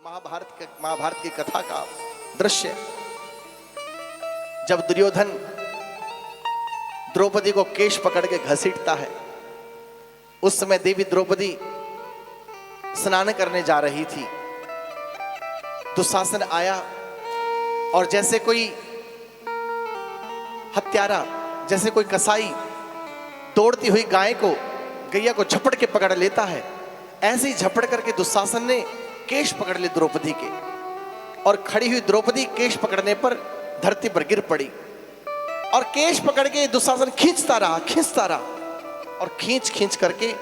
महाभारत की कथा का दृश्य। जब दुर्योधन द्रौपदी को केश पकड़ के घसीटता है, उस समय देवी द्रौपदी स्नान करने जा रही थी। दुशासन आया और जैसे कोई हत्यारा, जैसे कोई कसाई दौड़ती हुई गैया को झपट के पकड़ लेता है, ऐसे ही झपट करके दुशासन ने केश पकड़ लिए द्रौपदी के, और खड़ी हुई द्रौपदी केश पकड़ने पर धरती पर गिर पड़ी। और केश पकड़ के दुशासन खींचता रहा और खींच करके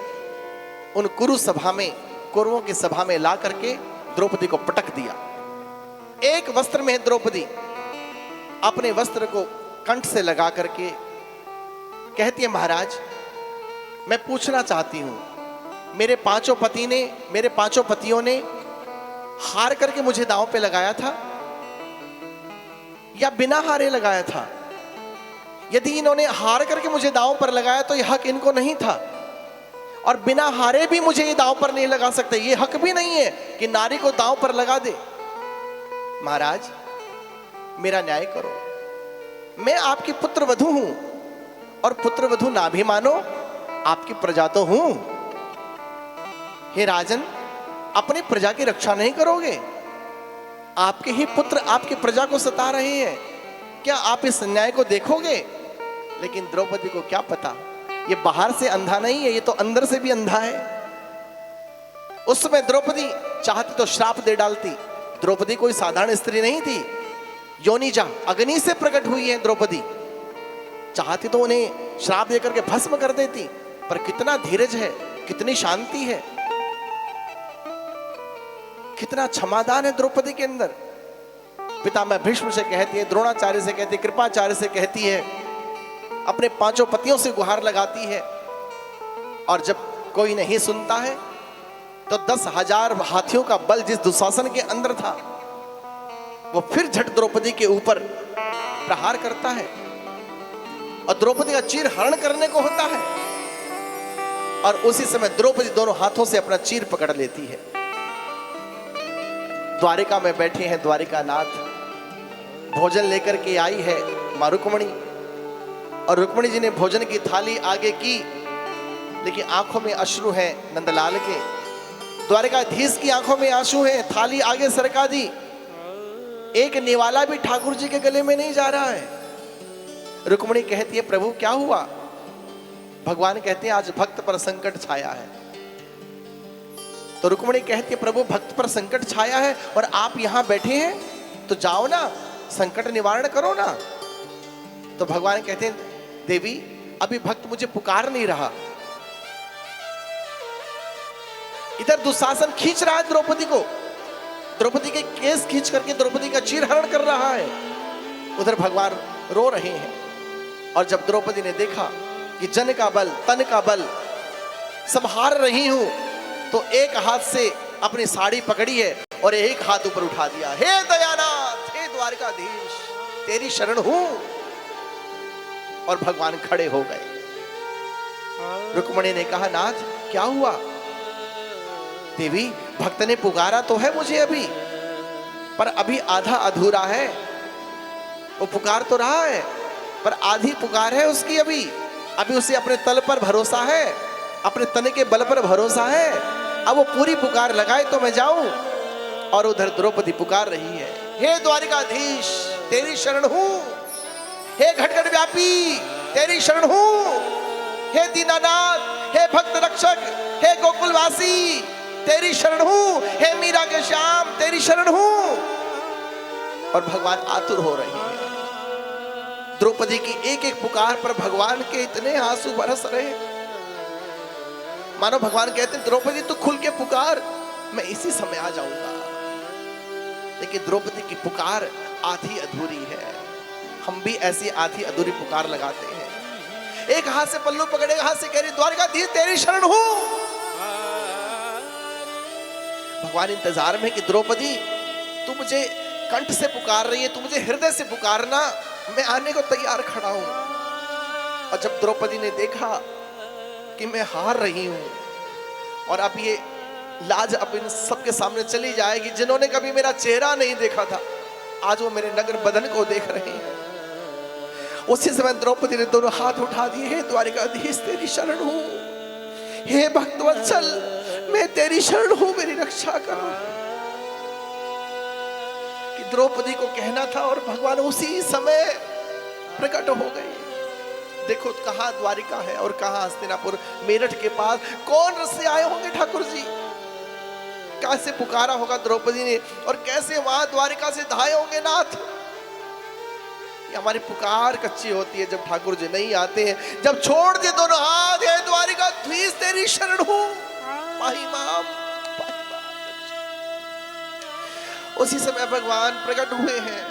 उन कौरवों की सभा में ला करके द्रौपदी को पटक दिया। एक वस्त्र में द्रौपदी अपने वस्त्र को कंठ से लगा करके कहती है, महाराज मैं पूछना चाहती हूं, मेरे पांचों पतियों ने हार करके मुझे दांव पे लगाया था या बिना हारे लगाया था? यदि इन्होंने हार करके मुझे दांव पर लगाया तो यह हक इनको नहीं था, और बिना हारे भी मुझे ये दांव पर नहीं लगा सकते। ये हक भी नहीं है कि नारी को दांव पर लगा दे। महाराज मेरा न्याय करो, मैं आपकी पुत्र वधू हूं, और पुत्र वधू ना भी मानो आपकी प्रजा तो हूं। हे राजन, अपनी प्रजा की रक्षा नहीं करोगे? आपके ही पुत्र आपकी प्रजा को सता रहे हैं, क्या आप इस अन्याय को देखोगे? लेकिन द्रौपदी को क्या पता, ये बाहर से अंधा नहीं है, ये तो अंदर से भी अंधा है। उस समय द्रौपदी चाहती तो श्राप दे डालती। द्रौपदी कोई साधारण स्त्री नहीं थी, योनिजा अग्नि से प्रकट हुई है द्रौपदी। चाहती तो उन्हें श्राप देकर के भस्म कर देती, पर कितना धीरज है, कितनी शांति है, कितना क्षमादान है द्रौपदी के अंदर। पितामह भीष्म से कहती है, द्रोणाचार्य से कहती है, कृपाचार्य से कहती है, अपने पांचों पतियों से गुहार लगाती है। और जब कोई नहीं सुनता है तो 10,000 हाथियों का बल जिस दुशासन के अंदर था, वो फिर झट द्रौपदी के ऊपर प्रहार करता है, और द्रौपदी का चीर हरण करने को होता है। और उसी समय द्रौपदी दोनों हाथों से अपना चीर पकड़ लेती है। द्वारिका में बैठे हैं द्वारिका नाथ, भोजन लेकर के आई है मां रुक्मणी, और रुक्मणी जी ने भोजन की थाली आगे की, लेकिन आंखों में अश्रु हैं नंदलाल के। द्वारिकाधीश की आंखों में आंसू हैं, थाली आगे सरका दी। एक निवाला भी ठाकुर जी के गले में नहीं जा रहा है। रुक्मणी कहती है, प्रभु क्या हुआ? भगवान कहते हैं, आज भक्त पर संकट छाया है। तो रुक्मणी कहती है, प्रभु भक्त पर संकट छाया है और आप यहां बैठे हैं, तो जाओ ना, संकट निवारण करो ना। तो भगवान कहते हैं, देवी अभी भक्त मुझे पुकार नहीं रहा। इधर दुशासन खींच रहा है द्रौपदी को, द्रौपदी के केस खींच करके द्रौपदी का चीरहरण कर रहा है, उधर भगवान रो रहे हैं। और जब द्रौपदी ने देखा कि जन का बल तन का बल सब हार रही हूं, तो एक हाथ से अपनी साड़ी पकड़ी है और एक हाथ ऊपर उठा दिया। हे दयानाथ, हे द्वारिकाधीश, तेरी शरण हूं। और भगवान खड़े हो गए। रुक्मणी ने कहा, नाथ क्या हुआ? देवी भक्त ने पुकारा तो है मुझे अभी, पर अभी आधा अधूरा है। वो पुकार तो रहा है, पर आधी पुकार है उसकी अभी उसे अपने तल पर भरोसा है, अपने तन के बल पर भरोसा है। अब वो पूरी पुकार लगाए तो मैं जाऊं। और उधर द्रौपदी पुकार रही है, हे द्वारिकाधीश तेरी शरण हूं, हे घटघट व्यापी तेरी शरण हूं, हे दीनानाथ, हे भक्त रक्षक, हे गोकुलवासी तेरी शरण हूं, हे मीरा के श्याम तेरी शरण हूं। और भगवान आतुर हो रहे हैं। द्रौपदी की एक एक पुकार पर भगवान के इतने आंसू बरस रहे, मानो भगवान कहते हैं, द्रौपदी तू खुल के पुकार, मैं इसी समय आ जाऊंगा। लेकिन द्रौपदी की पुकार आधी अधूरी है। हम भी ऐसी आधी अधूरी पुकार लगाते हैं। एक हाथ से पल्लू पकड़े, हाथ से कह रही, द्वारिकाधीश तेरी शरण हूं। भगवान इंतजार में कि द्रौपदी तू मुझे कंठ से पुकार रही है, तू मुझे हृदय से पुकारना, मैं आने को तैयार खड़ा हूं। और जब द्रौपदी ने देखा कि मैं हार रही हूं, और अब ये लाज अब इन सबके सामने चली जाएगी, जिन्होंने कभी मेरा चेहरा नहीं देखा था आज वो मेरे नगर बदन को देख रहे हैं। उसी समय द्रौपदी ने दोनों हाथ उठा दिए, हे द्वारिकाधीश तेरी शरण हूं, हे भक्तवत्सल मैं तेरी शरण हूं, मेरी रक्षा करो। कि द्रौपदी को कहना था और भगवान उसी समय प्रकट हो गए। देखो कहां द्वारिका है और कहां हस्तिनापुर, मेरठ के पास। कौन रस्से आए होंगे ठाकुर जी, कैसे पुकारा होगा द्रौपदी ने और कैसे वहां द्वारिका से धाए होंगे नाथ। हमारी पुकार कच्ची होती है जब ठाकुर जी नहीं आते हैं, जब छोड़ दे दोनों हाथ, है द्वारिकाधीश तेरी शरण हूं, पाही माम। उसी समय भगवान प्रकट हुए हैं।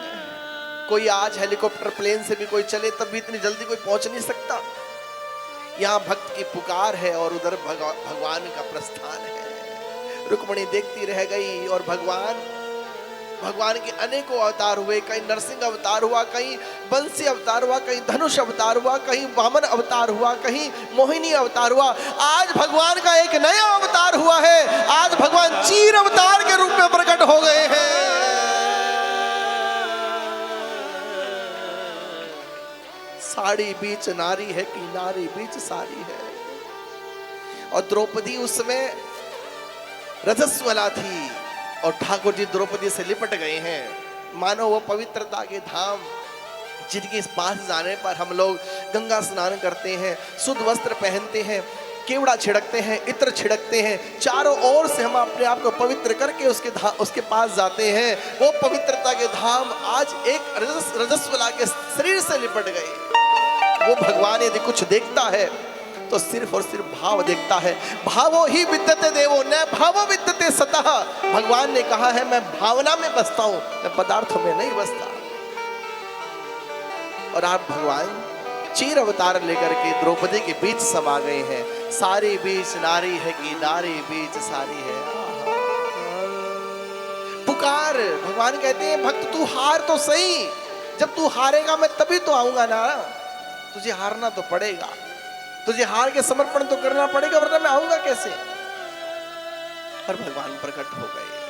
कोई आज हेलीकॉप्टर प्लेन से भी कोई चले तब भी इतनी जल्दी कोई पहुंच नहीं सकता। यहाँ भक्त की पुकार है और उधर भगवान का प्रस्थान है। रुक्मणी देखती रह गई और भगवान के अनेकों अवतार हुए। कहीं नरसिंह अवतार हुआ, कहीं बंसी अवतार हुआ, कहीं धनुष अवतार हुआ, कहीं वामन अवतार हुआ, कहीं मोहिनी अवतार हुआ। आज भगवान का एक नया अवतार हुआ है। आज भगवान चीर अवतार के रूप में प्रकट हो गए हैं। साड़ी बीच नारी है कि नारी बीच साड़ी है। और द्रौपदी उस समय रजस्वला थी और ठाकुर जी द्रौपदी से लिपट गए हैं। मानो वो पवित्रता के धाम जिनके इस पास जाने पर हम लोग गंगा स्नान करते हैं, शुद्ध वस्त्र पहनते हैं, केवड़ा छिड़कते हैं, इत्र छिड़कते हैं, चारों ओर से हम अपने आप को पवित्र करके उसके पास जाते हैं। वो पवित्रता के धाम आज एक रजस्वला के शरीर से लिपट गए। वो भगवान यदि कुछ देखता है तो सिर्फ और सिर्फ भाव देखता है। भावो ही विद्यते देवो न भावो विद्यते सतः। भगवान ने कहा है मैं भावना में बसता हूं, मैं पदार्थों में नहीं बसता। और आप भगवान चीर अवतार लेकर के द्रौपदी के बीच समा गए हैं। सारी बीच नारी है कि नारी बीच सारी है। पुकार, भगवान कहते हैं भक्त तू हार तो सही, जब तू हारेगा मैं तभी तो आऊंगा ना। तुझे हारना तो पड़ेगा, तुझे हार के समर्पण तो करना पड़ेगा, वरना मैं आऊंगा कैसे। पर भगवान प्रकट हो गए।